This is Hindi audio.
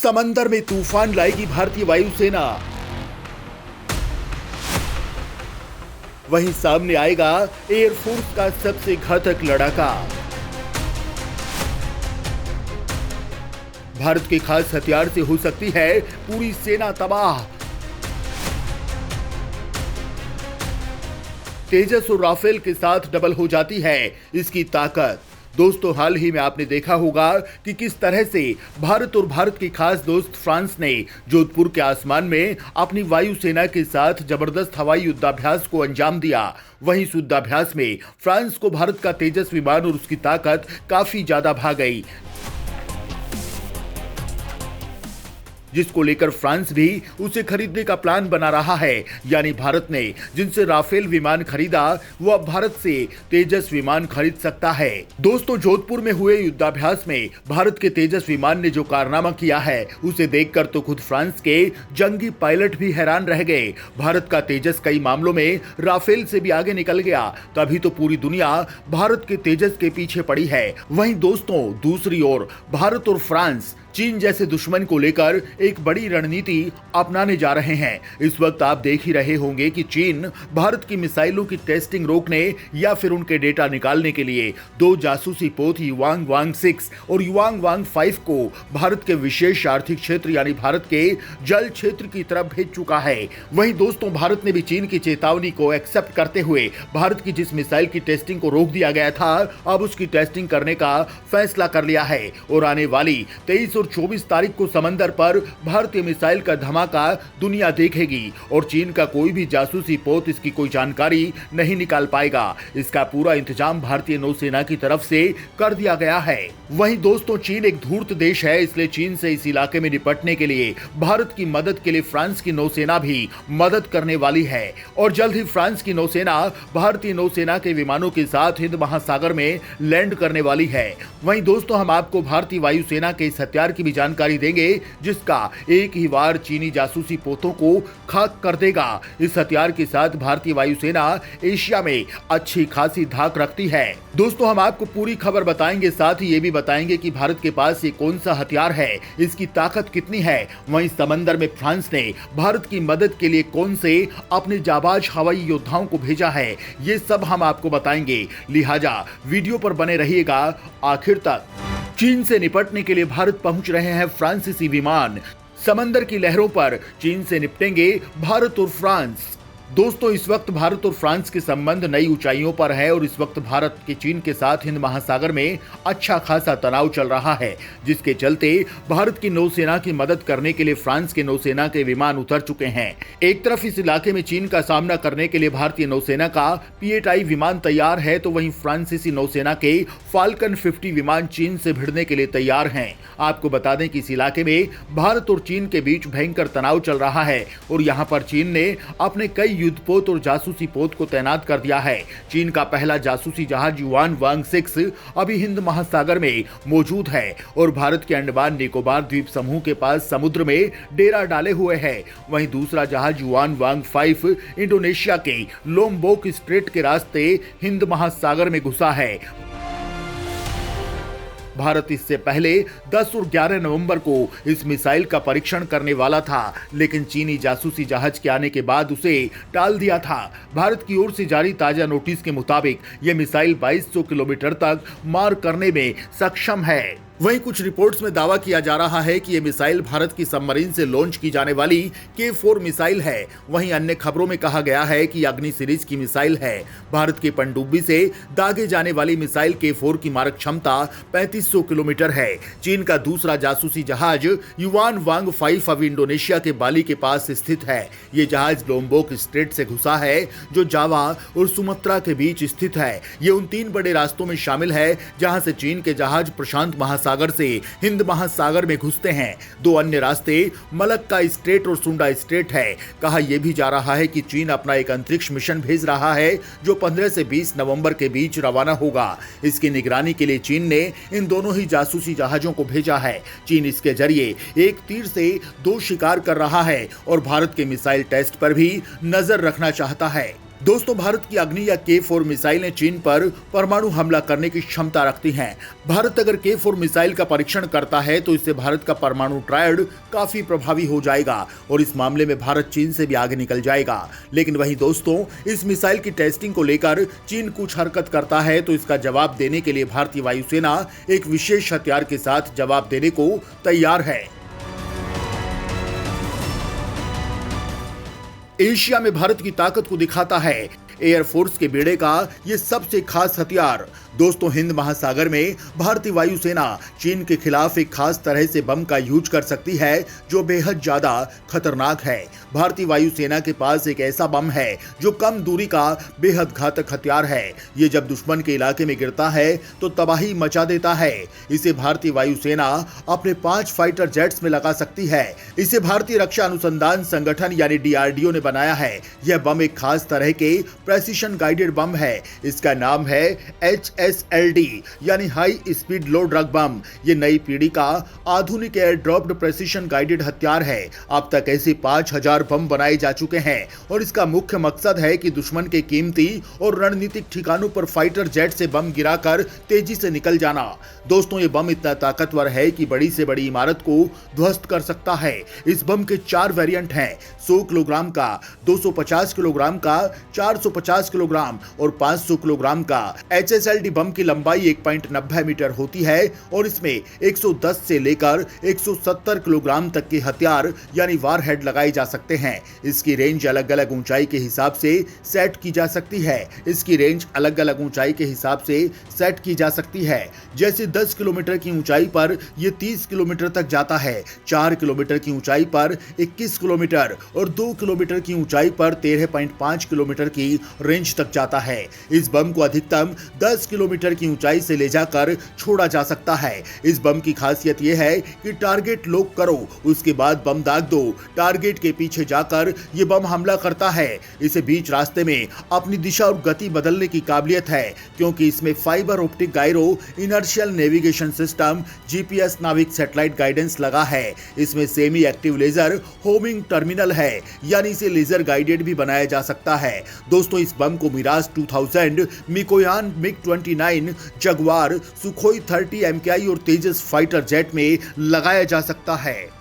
समंदर में तूफान लाएगी भारतीय वायुसेना। वहीं सामने आएगा एयरफोर्स का सबसे घातक लड़ाका। भारत के खास हथियार से हो सकती है पूरी सेना तबाह। तेजस और राफेल के साथ डबल हो जाती है इसकी ताकत। दोस्तों, हाल ही में आपने देखा होगा कि किस तरह से भारत और भारत की खास दोस्त फ्रांस ने जोधपुर के आसमान में अपनी वायुसेना के साथ जबरदस्त हवाई युद्धाभ्यास को अंजाम दिया। वहीं इस युद्धाभ्यास में फ्रांस को भारत का तेजस विमान और उसकी ताकत काफी ज्यादा भा गई, जिसको लेकर फ्रांस भी उसे खरीदने का प्लान बना रहा है। यानी भारत ने जिनसे राफेल विमान खरीदा वो अब भारत से तेजस विमान खरीद सकता है। दोस्तों, जोधपुर में हुए युद्धाभ्यास में भारत के तेजस विमान ने जो कारनामा किया है उसे देखकर तो खुद फ्रांस के जंगी पायलट भी हैरान रह गए। भारत का तेजस कई मामलों में राफेल से भी आगे निकल गया, तभी तो पूरी दुनिया भारत के तेजस के पीछे पड़ी है। वहीं दोस्तों, दूसरी ओर भारत और फ्रांस चीन जैसे दुश्मन को लेकर एक बड़ी रणनीति अपनाने जा रहे हैं। इस वक्त आप देख ही रहे होंगे कि चीन भारत की मिसाइलों की टेस्टिंग रोकने या फिर उनके डेटा निकालने के लिए 2 जासूसी पोत युआंग वांग 6 और युआंग वांग 5 को भारत के विशेष आर्थिक क्षेत्र यानी भारत के जल क्षेत्र की तरफ भेज चुका है। वहीं दोस्तों, भारत ने भी चीन की चेतावनी को एक्सेप्ट करते हुए भारत की जिस मिसाइल की टेस्टिंग को रोक दिया गया था, अब उसकी टेस्टिंग करने का फैसला कर लिया है और आने वाली 23 और 24 तारीख को समंदर पर भारतीय मिसाइल का धमाका दुनिया देखेगी और चीन का कोई भी जासूसी पोत इसकी कोई जानकारी नहीं निकाल पाएगा। इसका पूरा इंतजाम भारतीय नौसेना की तरफ से कर दिया गया है। वहीं दोस्तों, चीन एक धूर्त देश है, इसलिए चीन से इस इलाके में निपटने के लिए भारत की मदद के लिए फ्रांस की नौसेना भी मदद करने वाली है और जल्द ही फ्रांस की नौसेना भारतीय नौसेना के विमानों के साथ हिंद महासागर में लैंड करने वाली है। वहीं दोस्तों, हम आपको भारतीय वायुसेना के इस हथियार की भी जानकारी देंगे जिसका एक ही वार चीनी जासूसी पोतों को खाक कर देगा। इस हथियार के साथ भारतीय वायुसेना एशिया में अच्छी खासी धाक रखती है। दोस्तों, हम आपको पूरी खबर बताएंगे, साथ ही ये भी बताएंगे कि भारत के पास ये कौन सा हथियार है, इसकी ताकत कितनी है। वहीं समंदर में फ्रांस ने भारत की मदद के लिए कौन से अपने जाबाज हवाई योद्धाओं को भेजा है, ये सब हम आपको बताएंगे। लिहाजा वीडियो पर बने रहिएगा आखिर तक। चीन से निपटने के लिए भारत पहुंच रहे हैं फ्रांसीसी विमान। समंदर की लहरों पर चीन से निपटेंगे भारत और फ्रांस। दोस्तों, इस वक्त भारत और फ्रांस के संबंध नई ऊंचाइयों पर है और इस वक्त भारत के चीन के साथ हिंद महासागर में अच्छा खासा तनाव चल रहा है, जिसके चलते भारत की नौसेना की मदद करने के लिए फ्रांस के नौसेना के विमान उतर चुके हैं। एक तरफ इस इलाके में चीन का सामना करने के लिए भारतीय नौसेना का P-8I विमान तैयार है, तो वहीं फ्रांसीसी नौसेना के फाल्कन 50 विमान चीन से भिड़ने के लिए तैयार हैं। आपको बता दें कि इस इलाके में भारत और चीन के बीच भयंकर तनाव चल रहा है और यहां पर चीन ने अपने कई युद्धपोत और जासूसी पोत को तैनात कर दिया है। चीन का पहला जासूसी जहाज युआन वांग 6 अभी हिंद महासागर में मौजूद है और भारत के अंडमान निकोबार द्वीप समूह के पास समुद्र में डेरा डाले हुए है। वहीं दूसरा जहाज युआन वांग 5 इंडोनेशिया के लोम्बोक स्ट्रेट के रास्ते हिंद महासागर में घुसा है। भारत इससे पहले 10 और 11 नवंबर को इस मिसाइल का परीक्षण करने वाला था, लेकिन चीनी जासूसी जहाज के आने के बाद उसे टाल दिया था। भारत की ओर से जारी ताजा नोटिस के मुताबिक यह मिसाइल 2200 किलोमीटर तक मार करने में सक्षम है। वहीं कुछ रिपोर्ट्स में दावा किया जा रहा है कि यह मिसाइल भारत की सबमरीन से लॉन्च की जाने वाली K4 मिसाइल है। वहीं अन्य खबरों में कहा गया है कि अग्नि सीरीज की मिसाइल है। भारत के पनडुब्बी से दागे जाने वाली मिसाइल K4 की मारक क्षमता 3500 किलोमीटर है। चीन का दूसरा जासूसी जहाज युआन वांग 5 अब इंडोनेशिया के बाली के पास स्थित है। ये जहाज लोम्बोक स्ट्रेट से घुसा है, जो जावा और सुमात्रा के बीच स्थित है। ये उन 3 बड़े रास्तों में शामिल है जहां से चीन के जहाज प्रशांत महासागर से हिंद महासागर में घुसते हैं। 2 अन्य रास्ते मलक्का स्ट्रेट और सुंडा स्ट्रेट है। कहा यह भी जा रहा है कि चीन अपना एक अंतरिक्ष मिशन भेज रहा है जो 15 से 20 नवंबर के बीच रवाना होगा। इसकी निगरानी के लिए चीन ने इन दोनों ही जासूसी जहाजों को भेजा है। चीन इसके जरिए एक तीर से 2 शिकार कर रहा है और भारत के मिसाइल टेस्ट पर भी नजर रखना चाहता है। दोस्तों, भारत की अग्नि या K4 मिसाइलें चीन पर परमाणु हमला करने की क्षमता रखती हैं। भारत अगर K4 मिसाइल का परीक्षण करता है तो इससे भारत का परमाणु ट्रायड काफी प्रभावी हो जाएगा और इस मामले में भारत चीन से भी आगे निकल जाएगा। लेकिन वहीं दोस्तों, इस मिसाइल की टेस्टिंग को लेकर चीन कुछ हरकत करता है तो इसका जवाब देने के लिए भारतीय वायुसेना एक विशेष हथियार के साथ जवाब देने को तैयार है। एशिया में भारत की ताकत को दिखाता है एयरफोर्स के बेड़े का ये सबसे खास हथियार। दोस्तों, हिंद महासागर में भारतीय वायुसेना चीन के खिलाफ एक खास तरह से बम का यूज कर सकती है जो बेहद ज्यादा खतरनाक है। भारतीय वायुसेना के पास एक ऐसा बम है जो कम दूरी का बेहद घातक हथियार है। ये जब दुश्मन के इलाके में गिरता है तो तबाही मचा देता है। इसे भारतीय वायुसेना अपने 5 फाइटर जेट्स में लगा सकती है। इसे भारतीय रक्षा अनुसंधान संगठन यानी DRDO ने बनाया है। यह बम एक खास तरह के प्रेसिशन गाइडेड बम है। इसका नाम है HSLD यानी हाई स्पीड लो ड्रग बम। ये नई पीढ़ी का आधुनिक एयर ड्रॉप्ड प्रेसिशन गाइडेड हथियार है। अब तक ऐसे 5000 बम बनाए जा चुके हैं और इसका मुख्य मकसद है कि दुश्मन के कीमती और रणनीतिक ठिकानों पर फाइटर जेट से बम गिराकर तेजी से निकल जाना। दोस्तों, ये बम इतना ताकतवर है कि बड़ी से बड़ी इमारत को ध्वस्त कर सकता है। इस बम के 4 वेरिएंट हैं, 100 किलोग्राम का, 250 किलोग्राम का, 450 किलोग्राम और 500 किलोग्राम का। HSLD बम की लंबाई 1.90 मीटर होती है और इसमें 110 से लेकर 170 किलोग्राम तक के हथियार यानी वारहेड लगाए जा सकते हैं। इसकी रेंज अलग अलग ऊंचाई के हिसाब से सेट की जा सकती है। जैसे 10 किलोमीटर की ऊंचाई पर यह 30 किलोमीटर तक जाता है, 4 किलोमीटर की ऊंचाई पर 21 किलोमीटर और 2 किलोमीटर की ऊंचाई पर 13.5 किलोमीटर की रेंज तक जाता है। इस बम को अधिकतम 10 किलोमीटर की ऊंचाई से ले जाकर छोड़ा जा सकता है। इस बम की खासियत यह है कि टारगेट लॉक करो, उसके बाद बम दाग दो। टारगेट के पीछे जाकर यह बम हमला करता है। इसे बीच रास्ते में अपनी दिशा और गति बदलने की काबिलियत है क्योंकि इसमें fibre optic gyro inertial navigation system GPS NavIC satellite guidance लगा है। इसमें semi active laser homing terminal है यानी इसे लेजर गाइडेड भी बनाया जा सकता है। दोस्तों, इस बम को Mirage 2000, Mikoyan MiG-29, Jaguar, Sukhoi 30 MKI और तेजस फाइटर जेट में लगाया जा सकता है।